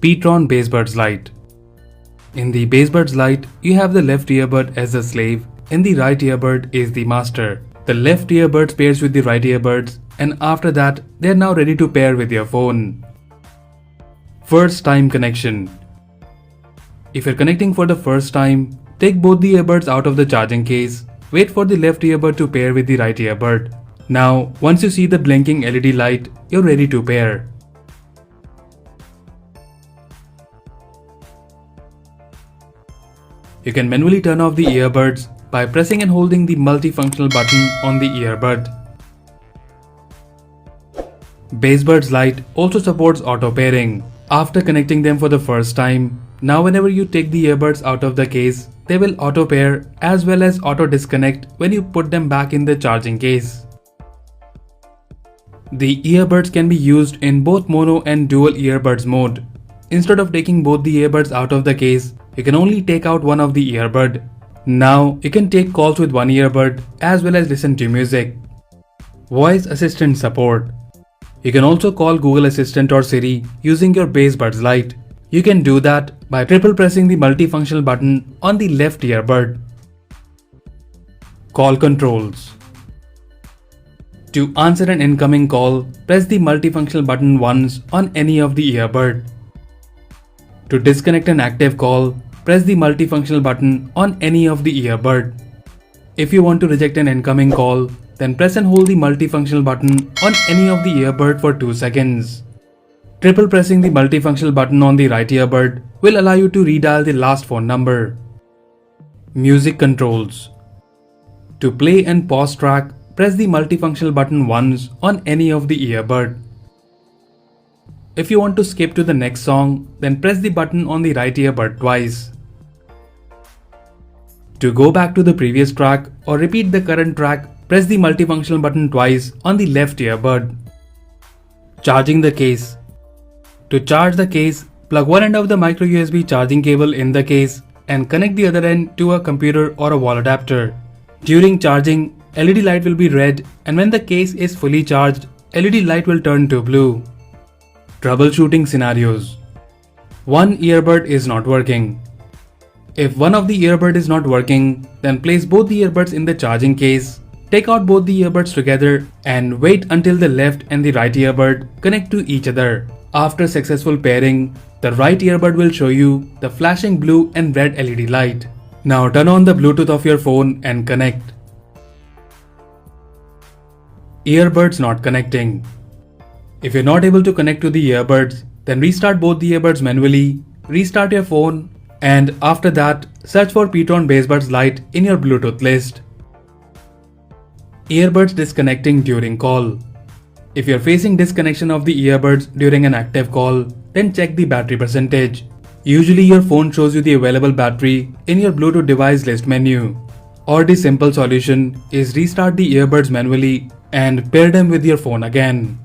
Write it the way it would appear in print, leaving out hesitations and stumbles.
Petron Basebuds Lite. In the Basebuds Lite, you have the left earbud as the slave and the right earbud is the master. The left earbud pairs with the right earbuds, and after that, they are now ready to pair with your phone. First time connection. If you're connecting for the first time, take both the earbuds out of the charging case. Wait for the left earbud to pair with the right earbud. Now, once you see the blinking LED light, you're ready to pair. You can manually turn off the earbuds by pressing and holding the multifunctional button on the earbud. Basebuds Lite also supports auto pairing. After connecting them for the first time, now whenever you take the earbuds out of the case, they will auto pair as well as auto disconnect when you put them back in the charging case. The earbuds can be used in both mono and dual earbuds mode. Instead of taking both the earbuds out of the case, you can only take out one of the earbud. Now you can take calls with one earbud as well as listen to music. Voice Assistant support. You can also call Google Assistant or Siri using your Basebuds Lite. You can do that by triple pressing the multifunctional button on the left earbud. Call controls. To answer an incoming call, press the multifunctional button once on any of the earbud. To disconnect an active call, press the multifunctional button on any of the earbud. If you want to reject an incoming call, then press and hold the multifunctional button on any of the earbud for 2 seconds. Triple pressing the multifunctional button on the right earbud will allow you to redial the last phone number. Music controls. To play and pause track, press the multifunctional button once on any of the earbud. If you want to skip to the next song, then press the button on the right earbud twice. To go back to the previous track or repeat the current track, press the multifunctional button twice on the left earbud. Charging the case. To charge the case, plug one end of the micro USB charging cable in the case and connect the other end to a computer or a wall adapter. During charging, LED light will be red, and when the case is fully charged, LED light will turn to blue. Troubleshooting scenarios. One earbud is not working. If one of the earbud is not working, then place both the earbuds in the charging case. Take out both the earbuds together and wait until the left and the right earbud connect to each other. After successful pairing, the right earbud will show you the flashing blue and red LED light. Now turn on the Bluetooth of your phone and connect. Earbuds not connecting. If you're not able to connect to the earbuds, then restart both the earbuds manually, restart your phone, and after that, search for Petron Basebuds Lite in your Bluetooth list. Earbuds disconnecting during call. If you're facing disconnection of the earbuds during an active call, then check the battery percentage. Usually your phone shows you the available battery in your Bluetooth device list menu. Or the simple solution is restart the earbuds manually and pair them with your phone again.